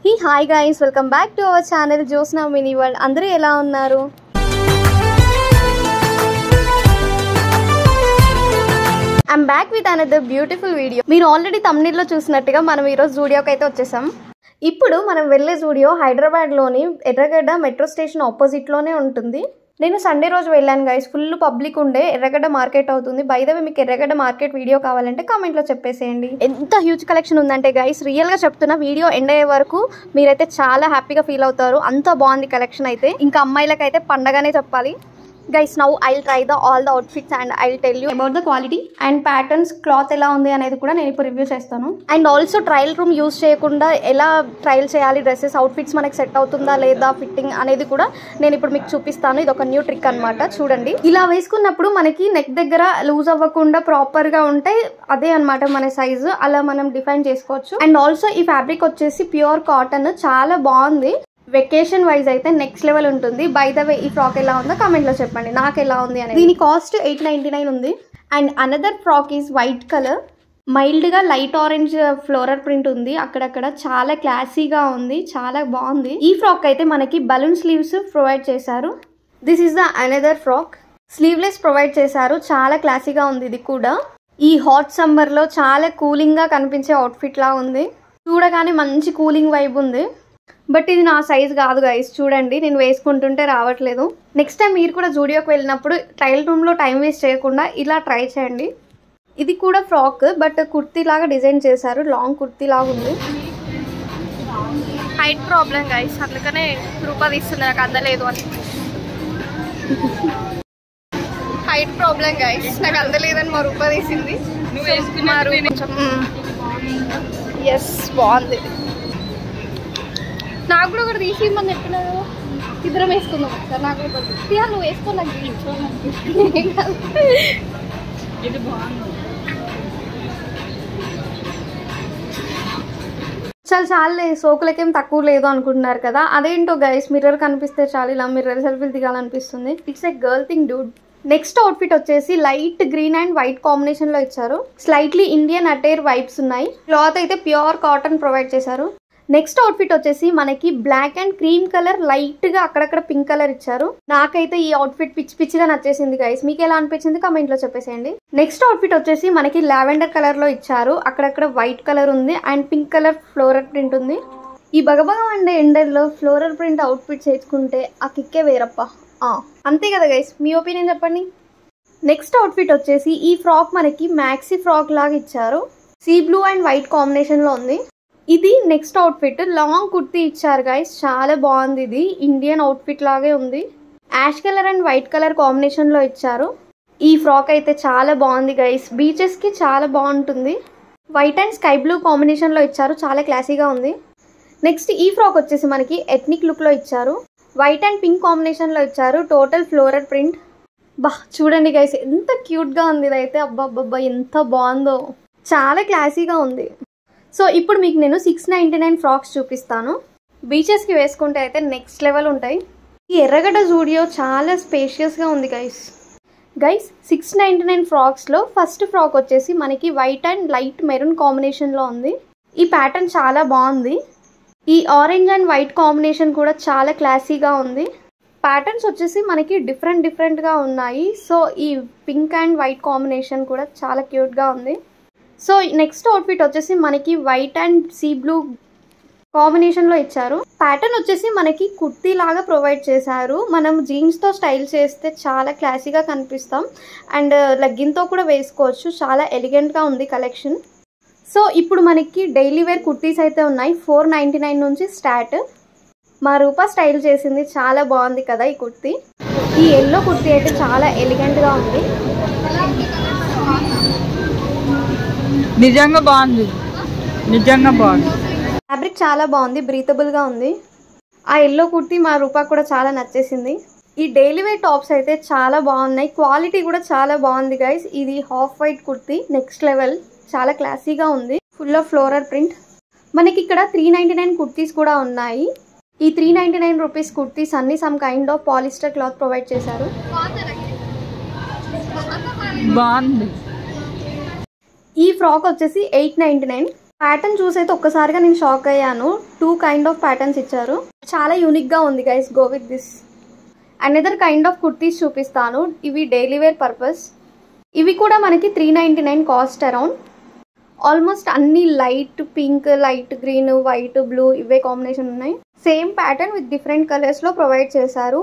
Hi guys, welcome back to our channel Josna Mini World. Andaru ela unnaru? I'm back with another beautiful video. Meer already thumbnail lo chusinaట్టుగా మనం ఈ రోజు జూడియోకి అయితే వచ్చేసాం. ఇప్పుడు మనం వెళ్ళే జూడియో హైదరాబాద్ లోని ఎర్రగడ్డ మెట్రో స్టేషన్ ఆపోజిట్ లోనే ఉంటుంది. నేను సండే రోజు వెళ్ళాను గైస్. ఫుల్ పబ్లిక్ ఉండే ఎర్రగడ్డ మార్కెట్ అవుతుంది. బై ద వే మీకు ఎర్రగడ్డ మార్కెట్ వీడియో కావాలంటే కామెంట్ లో చెప్పేసేయండి. ఎంత హ్యూజ్ కలెక్షన్ ఉందంటే గైస్, రియల్ గా చెప్తున్నా, వీడియో ఎండ్ అయ్యే వరకు మీరైతే చాలా హ్యాపీగా ఫీల్ అవుతారు. అంత బాగుంది కలెక్షన్ అయితే. ఇంకా అమ్మాయిలకైతే పండగనే చెప్పాలి. Guys, now I'll try all the outfits and I'll tell you about the quality and patterns, cloth ఎలా ఉంది అనేది కూడా నేను ఇప్పుడు రివ్యూ చేస్తాను. And also trial room use చేయకుండా ఎలా ట్రయల్ చేయాలి, డ్రెస్సెస్ అవుట్ఫిట్స్ మనకి సెట్ అవుతుందా లేదా ఫిట్టింగ్ అనేది కూడా నేను ఇప్పుడు మీకు చూపిస్తాను. ఇది ఒక న్యూ ట్రిక్ అన్నమాట. చూడండి, ఇలా వేసుకున్నప్పుడు మనకి నెక్ దగ్గర లూజ్ అవ్వకుండా ప్రాపర్ గా ఉంటే అదే అన్నమాట మన సైజు. అలా మనం డిఫైన్ చేసుకోవచ్చు. అండ్ ఆల్సో ఈ ఫ్యాబ్రిక్ వచ్చేసి ప్యూర్ కాటన్, చాలా బాగుంది. వెకేషన్ వైజ్ అయితే నెక్స్ట్ లెవెల్ ఉంటుంది. బై ద వే ఈ ఫ్రాక్ ఎలా ఉందో కామెంట్ లో చెప్పండి, నాకు ఎలా ఉంది అనేది. దీని కాస్ట్ 899 ఉంది. And another frock is white colour, mild గా లైట్ ఆరెంజ్ ఫ్లోరల్ ప్రింట్ ఉంది. అక్కడక్కడ చాలా క్లాసీగా ఉంది, చాలా బాగుంది. ఈ ఫ్రాక్ అయితే మనకి బలూన్ స్లీవ్స్ ప్రొవైడ్ చేశారు. This is the another frock, sleeveless provide చేశారు. చాలా క్లాసీగా ఉంది. ఇది కూడా ఈ హాట్ సమ్మర్ లో చాలా కూలింగ్ గా కనిపించే అవుట్ఫిట్ లా ఉంది. చూడగానే మంచి కూలింగ్ వైబ్ ఉంది. బట్ ఇది నా సైజ్ కాదు గైస్. చూడండి, నేను వేసుకుంటుంటే రావట్లేదు. నెక్స్ట్ టైం మీరు కూడా జూడియోకి వెళ్ళినప్పుడు ట్రయల్ రూమ్లో టైం వేస్ట్ చేయకుండా ఇలా ట్రై చేయండి. ఇది కూడా ఫ్రాక్, బట్ కుర్తీ లాగా డిజైన్ చేశారు. లాంగ్ కుర్తీ లాగా ఉంది. హైట్ ప్రాబ్లం గైస్, అందుకనే రూపాయి తీస్తుంది, నాకు అందలేదు అని. హైట్ ప్రాబ్లం గైస్, నాకు అందలేదని మా రూపాయి తీసింది. ఎస్, బాగుంది. నాకు కూడా ఒకటి తీసి ఇమ్మని చెప్పిన కదా, ఇద్దరం వేసుకుందాం సార్. నాకు కూడా నువ్వు వేసుకో, నాకు ఇది బాగుంది. చాలా సోకులకేం తక్కువ లేదు అనుకుంటున్నారు కదా, అదేంటో గైస్. మిర్రర్ కనిపిస్తే చాలు ఇలా మిర్రర్ సెల్ఫీలు దిగాలనిపిస్తుంది. It's a girl thing dude. Next outfit వచ్చేసి light green and white combination లో ఇచ్చారు. స్లైట్లీ ఇండియన్ అటైర్ వైబ్స్ ఉన్నాయి. క్లాత్ అయితే ప్యూర్ కాటన్ ప్రొవైడ్ చేశారు. నెక్స్ట్ అవుట్ఫిట్ వచ్చేసి మనకి black and cream colour, light గా అక్కడక్కడ పింక్ కలర్ ఇచ్చారు. నాకైతే ఈ అవుట్ఫిట్ పిచ్చి పిచ్చిగా నచ్చేసింది గైస్. మీకు ఎలా అనిపించింది కామెంట్ లో చెప్పేసేయండి. నెక్స్ట్ అవుట్ఫిట్ వచ్చేసి మనకి లావెండర్ కలర్ లో ఇచ్చారు. అక్కడక్కడ వైట్ కలర్ ఉంది and pink colour floral print ఉంది. ఈ బగబగ అండే ఎండర్లో ఫ్లోరల్ ప్రింట్ అవుట్ఫిట్ చేసుకుంటే ఆ కిక్కే వేరప్ప. అంతే కదా గైస్, మీ ఒపీనియన్ చెప్పండి. నెక్స్ట్ అవుట్ఫిట్ వచ్చేసి ఈ ఫ్రాక్ మనకి మ్యాక్సీ ఫ్రాక్ లాగా ఇచ్చారు. Sea blue and white combination లో ఉంది. ఇది నెక్స్ట్ అవుట్ఫిట్, లాంగ్ కుర్తీ ఇచ్చారు గైస్. చాలా బాగుంది. ఇది ఇండియన్ అవుట్ఫిట్ లాగే ఉంది. Ash colour and white colour combination లో ఇచ్చారు. ఈ ఫ్రాక్ అయితే చాలా బాగుంది గైస్. బీచెస్ కి చాలా బాగుంటుంది. White and sky blue combination లో ఇచ్చారు. చాలా క్లాసీగా ఉంది. నెక్స్ట్ ఈ ఫ్రాక్ వచ్చేసి మనకి ఎథ్నిక్ లుక్ లో ఇచ్చారు. వైట్ అండ్ పింక్ కాంబినేషన్ లో ఇచ్చారు. Total floral print. బా చూడండి గైస్, ఎంత క్యూట్ గా ఉంది ఇదైతే. అబ్బాబ్బా ఎంత బాగుందో, చాలా క్లాసీగా ఉంది. సో ఇప్పుడు మీకు నేను 699 ఫ్రాక్స్ చూపిస్తాను. బీచెస్కి వేసుకుంటే అయితే నెక్స్ట్ లెవెల్ ఉంటాయి. ఈ ఎర్రగడ్డ జూడియో చాలా స్పేషియస్గా ఉంది గైస్. 699 ఫ్రాక్స్లో ఫస్ట్ ఫ్రాక్ వచ్చేసి మనకి వైట్ అండ్ లైట్ మెరూన్ కాంబినేషన్లో ఉంది. ఈ ప్యాటర్న్ చాలా బాగుంది. ఈ ఆరెంజ్ అండ్ వైట్ కాంబినేషన్ కూడా చాలా క్లాసీగా ఉంది. ప్యాటర్న్స్ వచ్చేసి మనకి డిఫరెంట్గా ఉన్నాయి. సో ఈ పింక్ అండ్ వైట్ కాంబినేషన్ కూడా చాలా క్యూట్గా ఉంది. సో నెక్స్ట్ అవుట్ఫిట్ వచ్చేసి మనకి వైట్ అండ్ సీ బ్లూ కాంబినేషన్లో ఇచ్చారు. ప్యాటర్న్ వచ్చేసి మనకి కుర్తీ లాగా ప్రొవైడ్ చేశారు. మనం జీన్స్తో స్టైల్ చేస్తే చాలా క్లాసీగా కనిపిస్తాం. అండ్ లెగ్గిన్తో కూడా వేసుకోవచ్చు. చాలా ఎలిగెంట్గా ఉంది కలెక్షన్. సో ఇప్పుడు మనకి డైలీ వేర్ కుర్తీస్ అయితే ఉన్నాయి. 499 నుంచి స్టార్ట్. మా రూపా స్టైల్ చేసింది, చాలా బాగుంది కదా ఈ కుర్తీ. ఈ ఎల్లో కుర్తీ అయితే చాలా ఎలిగెంట్గా ఉంది. నిజంగా బాగుంది, నిజంగా బాగుంది. ఫ్యాబ్రిక్ చాలా బాగుంది, బ్రీతబుల్గా ఉంది. ఆ ఎల్లో కుర్తీ మా రూపా కూడా చాలా నచ్చేసింది. ఈ డైలీ వేర్ టాప్స్ అయితే చాలా బాగున్నాయి. క్వాలిటీ కూడా చాలా బాగుంది గైస్. ఇది half white kurti, next level, చాలా క్లాసీగా ఉంది. Full of floral print. మనకి ఇక్కడ 399 కుర్తీస్ కూడా ఉన్నాయి. ఈ 399 రూపీస్ కుర్తీస్ అన్ని some kind of polyester cloth provide చేశారు. బాగుంది. ఈ ఫ్రాక్ వచ్చేసి 899. ప్యాటర్న్ చూసైతే ఒక్కసారిగా నేను షాక్ అయ్యాను. 2 కైండ్ ఆఫ్ ప్యాటర్న్స్ ఇచ్చారు. చాలా యూనిక్గా ఉంది guys. Go with this. Another kind of kurtis చూపిస్తాను. ఇవి డైలీ వేర్ పర్పస్. ఇవి కూడా మనకి 399 కాస్ట్ అరౌండ్. ఆల్మోస్ట్ అన్ని light pink, light green, white, blue ఇవే కాంబినేషన్ ఉన్నాయి. సేమ్ ప్యాటర్న్ విత్ డిఫరెంట్ కలర్స్లో ప్రొవైడ్ చేశారు.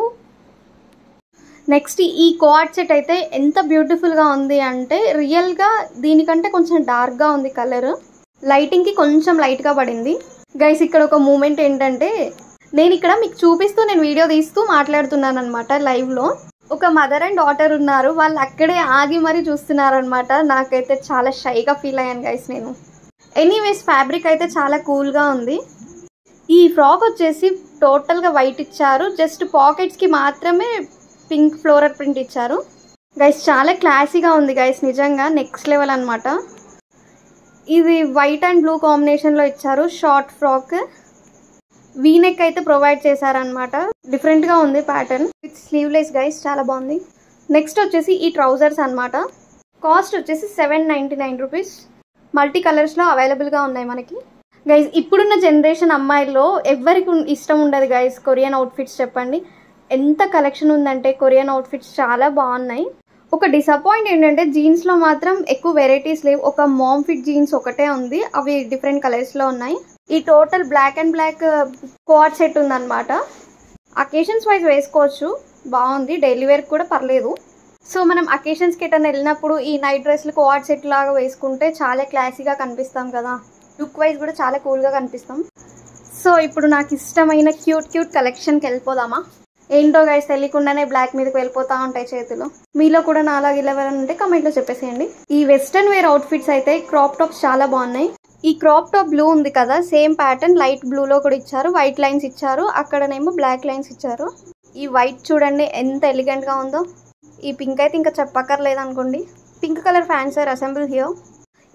నెక్స్ట్ ఈ కోఆర్డ్ సెట్ అయితే ఎంత బ్యూటిఫుల్గా ఉంది అంటే రియల్గా దీనికంటే కొంచెం డార్క్గా ఉంది కలర్. లైటింగ్కి కొంచెం లైట్గా పడింది. గైస్ ఇక్కడ ఒక మూమెంట్ ఏంటంటే నేను ఇక్కడ మీకు చూపిస్తూ నేను వీడియో తీస్తూ మాట్లాడుతున్నాను అనమాట లైవ్లో. ఒక మదర్ అండ్ డాటర్ ఉన్నారు. వాళ్ళు అక్కడే ఆగి మరీ చూస్తున్నారనమాట. నాకైతే చాలా షైగా ఫీల్ అయ్యాను గైస్ నేను. ఎనీవేస్ ఫ్యాబ్రిక్ అయితే చాలా కూల్గా ఉంది. ఈ ఫ్రాక్ వచ్చేసి టోటల్గా వైట్ ఇచ్చారు. జస్ట్ పాకెట్స్కి మాత్రమే పింక్ ఫ్లోరల్ ప్రింట్ ఇచ్చారు. గైస్ చాలా క్లాసీగా ఉంది గైస్. నిజంగా నెక్స్ట్ లెవెల్ అనమాట. ఇది వైట్ అండ్ బ్లూ కాంబినేషన్లో ఇచ్చారు. షార్ట్ ఫ్రాక్ వీనెక్ అయితే ప్రొవైడ్ చేశారనమాట. డిఫరెంట్గా ఉంది ప్యాటర్న్ విత్ స్లీవ్లెస్ గైస్. చాలా బాగుంది. నెక్స్ట్ వచ్చేసి ఈ ట్రౌజర్స్ అనమాట. కాస్ట్ వచ్చేసి 799 రూపీస్. మల్టీ కలర్స్లో అవైలబుల్గా ఉన్నాయి మనకి. గైస్ ఇప్పుడున్న జనరేషన్ అమ్మాయిల్లో ఎవరికి ఇష్టం ఉండదు గైస్ కొరియన్ అవుట్ఫిట్స్. చెప్పండి ఎంత కలెక్షన్ ఉందంటే కొరియన్ అవుట్ఫిట్స్ చాలా బాగున్నాయి. ఒక డిసప్పాయింట్ ఏంటంటే జీన్స్లో మాత్రం ఎక్కువ వెరైటీస్ లేవు. ఒక మామ్ ఫిట్ జీన్స్ ఒకటే ఉంది. అవి డిఫరెంట్ కలర్స్లో ఉన్నాయి. ఈ total black and black coord set ఉందన్నమాట. అకేషన్స్ వైజ్ వేసుకోవచ్చు. బాగుంది. డైలీ వేర్ కూడా పర్లేదు. సో మనం అకేషన్స్కి ఎటన్నా వెళ్ళినప్పుడు ఈ నైట్ డ్రెస్లు కోఆర్డ్ సెట్ లాగా వేసుకుంటే చాలా క్లాసీగా కనిపిస్తాం కదా. లుక్ వైజ్ కూడా చాలా కూల్గా కనిపిస్తాం. సో ఇప్పుడు నాకు ఇష్టమైన క్యూట్ కలెక్షన్కి వెళ్ళిపోదామా? ఏంటో గైస్ తెలియకుండానే బ్లాక్ మీదకి వెళ్ళిపోతూ ఉంటాయి చేతులు. మీలో కూడా నాలాగా ఇలా ఎవరైనా ఉంటే కమెంట్లో చెప్పేసేయండి. ఈ వెస్టర్న్ వేర్ అవుట్ఫిట్స్ అయితే క్రాప్ టాప్స్ చాలా బాగున్నాయి. ఈ క్రాప్ టాప్ బ్లూ ఉంది కదా, సేమ్ ప్యాటర్న్ లైట్ బ్లూలో కూడా ఇచ్చారు. వైట్ లైన్స్ ఇచ్చారు, అక్కడనేమో బ్లాక్ లైన్స్ ఇచ్చారు. ఈ వైట్ చూడండి ఎంత ఎలిగెంట్గా ఉందో. ఈ పింక్ అయితే ఇంకా చెప్పక్కర్లేదు అనుకోండి. Pink colour fans are assemble here.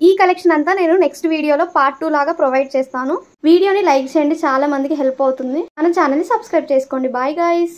ఈ కలెక్షన్ అంతా నేను నెక్స్ట్ వీడియోలో పార్ట్ 2 లాగా ప్రొవైడ్ చేస్తాను. వీడియోని లైక్ చేయండి, చాలా మందికి హెల్ప్ అవుతుంది. మన ఛానల్ని సబ్స్క్రైబ్ చేసుకోండి. Bye guys.